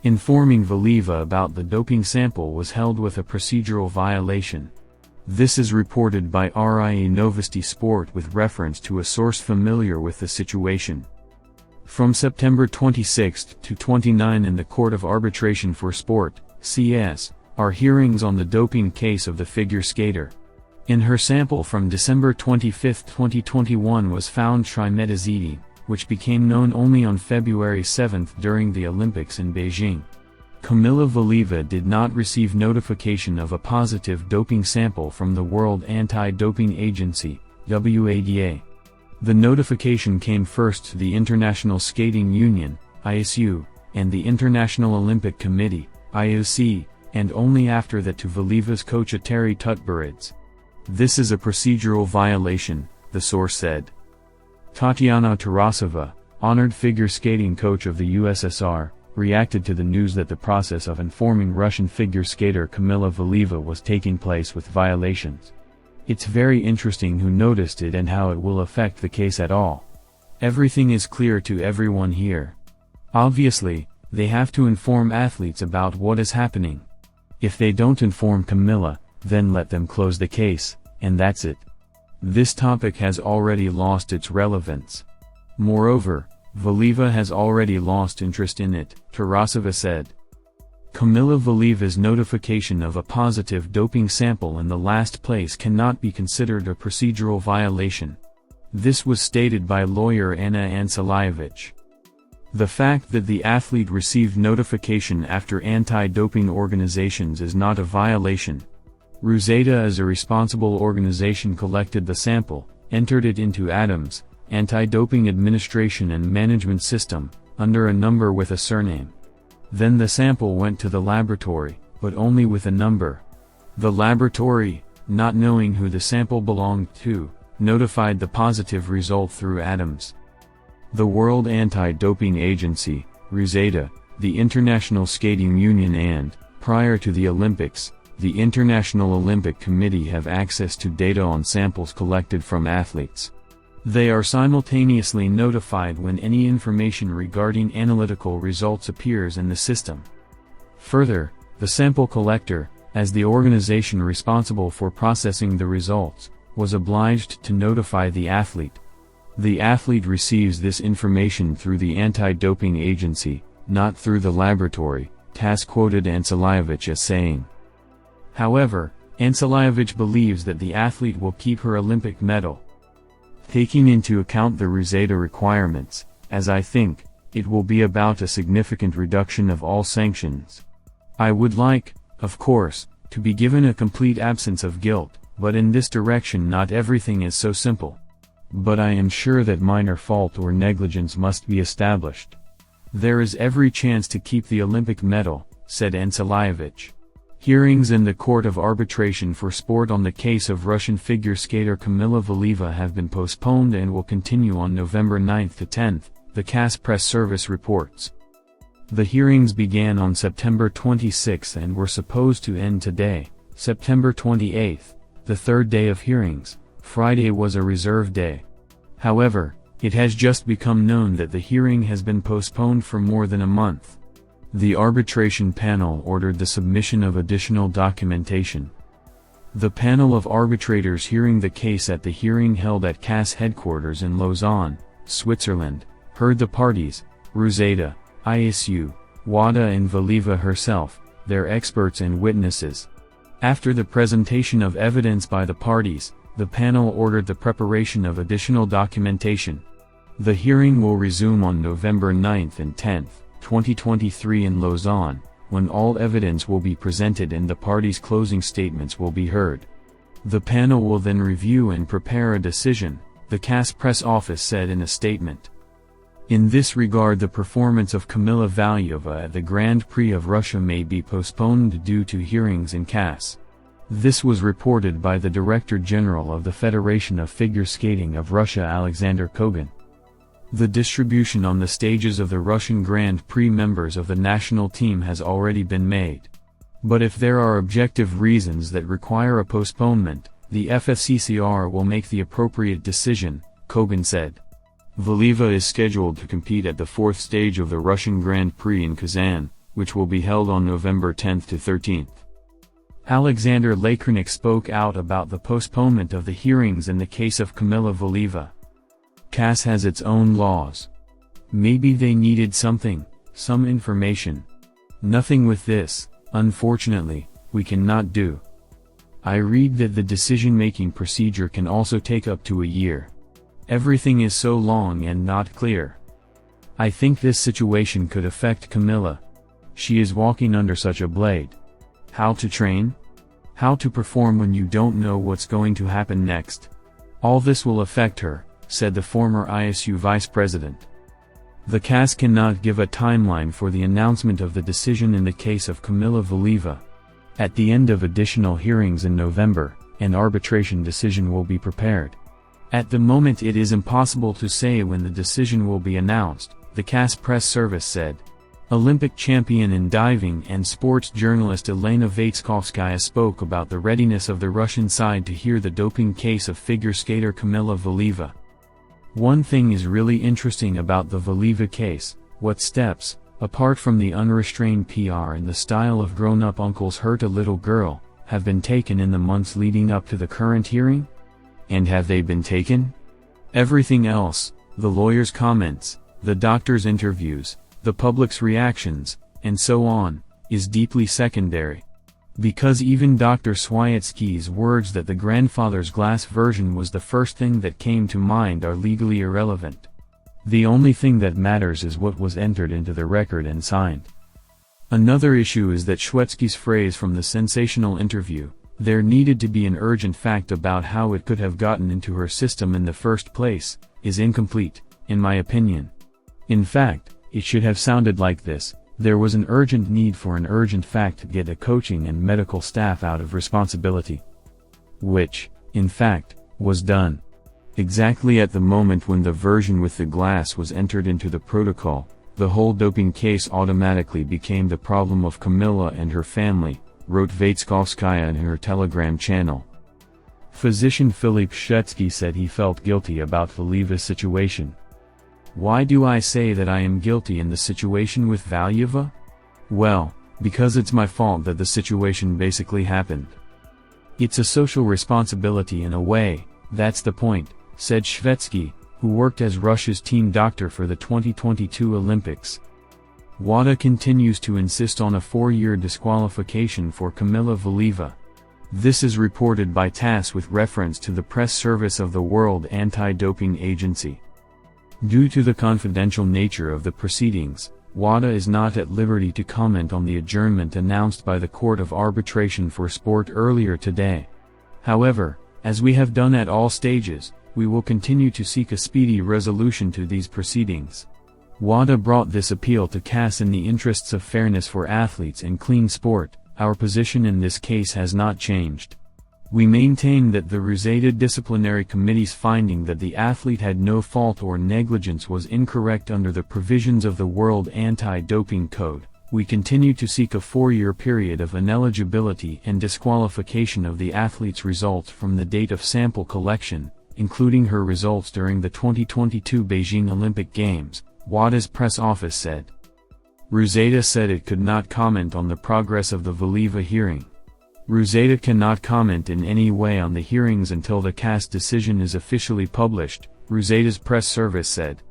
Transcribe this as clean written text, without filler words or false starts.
Informing Valieva about the doping sample was held with a procedural violation. This is reported by RIA Novosti Sport with reference to a source familiar with the situation. From September 26 to 29 in the Court of Arbitration for Sport, CS, are hearings on the doping case of the figure skater. In her sample from December 25, 2021 was found trimetazidine, which became known only on February 7 during the Olympics in Beijing. Kamila Valieva did not receive notification of a positive doping sample from the World Anti-Doping Agency, WADA. The notification came first to the International Skating Union, ISU, and the International Olympic Committee, IOC, and only after that to Valieva's coach Eteri Tutberidze. This is a procedural violation, the source said. Tatiana Tarasova, honored figure skating coach of the USSR, reacted to the news that the process of informing Russian figure skater Kamila Valieva was taking place with violations. It's very interesting who noticed it and how it will affect the case at all. Everything is clear to everyone here. Obviously, they have to inform athletes about what is happening. If they don't inform Kamila, then let them close the case, and that's it. This topic has already lost its relevance. Moreover, Valieva has already lost interest in it, Tarasova said. Kamila Valieva's notification of a positive doping sample in the last place cannot be considered a procedural violation. This was stated by lawyer Anna Antsalievich. The fact that the athlete received notification after anti-doping organizations is not a violation. WADA as a responsible organization collected the sample, entered it into ADAM's Anti-Doping Administration and Management System, under a number with a surname. Then the sample went to the laboratory, but only with a number. The laboratory, not knowing who the sample belonged to, notified the positive result through ADAM's. The World Anti-Doping Agency, WADA, the International Skating Union and, prior to the Olympics, the International Olympic Committee have access to data on samples collected from athletes. They are simultaneously notified when any information regarding analytical results appears in the system. Further, the sample collector, as the organization responsible for processing the results, was obliged to notify the athlete. The athlete receives this information through the anti-doping agency, not through the laboratory, TASS quoted Antsalievich as saying. However, Antsalievich believes that the athlete will keep her Olympic medal. Taking into account the WADA requirements, as I think, it will be about a significant reduction of all sanctions. I would like, of course, to be given a complete absence of guilt, but in this direction not everything is so simple. But I am sure that minor fault or negligence must be established. There is every chance to keep the Olympic medal, said Antsalievich. Hearings in the Court of Arbitration for Sport on the case of Russian figure skater Kamila Valieva have been postponed and will continue on November 9 to 10, the CAS press service reports. The hearings began on September 26 and were supposed to end today, September 28, the third day of hearings. Friday was a reserve day. However, it has just become known that the hearing has been postponed for more than a month. The arbitration panel ordered the submission of additional documentation. The panel of arbitrators hearing the case at the hearing held at CAS headquarters in Lausanne, Switzerland, heard the parties, WADA, ISU, WADA and Valieva herself, their experts and witnesses. After the presentation of evidence by the parties, the panel ordered the preparation of additional documentation. The hearing will resume on November 9 and 10. 2023 in Lausanne, when all evidence will be presented and the parties' closing statements will be heard. The panel will then review and prepare a decision, the CAS press office said in a statement. In this regard, the performance of Kamila Valieva at the Grand Prix of Russia may be postponed due to hearings in CAS. This was reported by the Director General of the Federation of Figure Skating of Russia Alexander Kogan. The distribution on the stages of the Russian Grand Prix members of the national team has already been made. But if there are objective reasons that require a postponement, the FFCCR will make the appropriate decision, Kogan said. Valieva is scheduled to compete at the fourth stage of the Russian Grand Prix in Kazan, which will be held on November 10th to 13th. Alexander Lakernik spoke out about the postponement of the hearings in the case of Camila Valieva. CAS has its own laws. Maybe they needed some information. Nothing with this, unfortunately, we cannot do. I read that the decision-making procedure can also take up to a year. Everything is so long and not clear. I think this situation could affect Camila. She is walking under such a blade. How to train? How to perform when you don't know what's going to happen next? All this will affect her, said the former ISU vice president. The CAS cannot give a timeline for the announcement of the decision in the case of Camila Valieva. At the end of additional hearings in November, an arbitration decision will be prepared. At the moment it is impossible to say when the decision will be announced, the CAS press service said. Olympic champion in diving and sports journalist Elena Vaitskovskaya spoke about the readiness of the Russian side to hear the doping case of figure skater Camila Valieva. One thing is really interesting about the Valieva case: what steps, apart from the unrestrained PR in the style of grown-up uncles hurt a little girl, have been taken in the months leading up to the current hearing? And have they been taken? Everything else, the lawyers' comments, the doctors' interviews, the public's reactions, and so on, is deeply secondary. Because even Dr. Swiatsky's words that the grandfather's glass version was the first thing that came to mind are legally irrelevant. The only thing that matters is what was entered into the record and signed. Another issue is that Swiatsky's phrase from the sensational interview, "There needed to be an urgent fact about how it could have gotten into her system in the first place," is incomplete, in my opinion. In fact, it should have sounded like this: there was an urgent need for an urgent fact to get a coaching and medical staff out of responsibility. Which, in fact, was done. Exactly at the moment when the version with the glass was entered into the protocol, the whole doping case automatically became the problem of Camila and her family, wrote Vaitskovskaya in her Telegram channel. Physician Philippe Shety said he felt guilty about Valieva's situation. Why do I say that I am guilty in the situation with Valieva? Well, because it's my fault that the situation basically happened. It's a social responsibility in a way, that's the point, said Shvetsky, who worked as Russia's team doctor for the 2022 Olympics. WADA continues to insist on a 4-year disqualification for Camila Valieva. This is reported by TASS with reference to the press service of the World Anti-Doping Agency. Due to the confidential nature of the proceedings, WADA is not at liberty to comment on the adjournment announced by the Court of Arbitration for Sport earlier today. However, as we have done at all stages, we will continue to seek a speedy resolution to these proceedings. WADA brought this appeal to CAS in the interests of fairness for athletes and clean sport. Our position in this case has not changed. We maintain that the RUSADA disciplinary committee's finding that the athlete had no fault or negligence was incorrect under the provisions of the World Anti-Doping Code. We continue to seek a 4-year period of ineligibility and disqualification of the athlete's results from the date of sample collection, including her results during the 2022 Beijing Olympic Games, WADA's press office said. RUSADA said it could not comment on the progress of the Valieva hearing. RUSADA cannot comment in any way on the hearings until the CAS decision is officially published, RUSADA's press service said.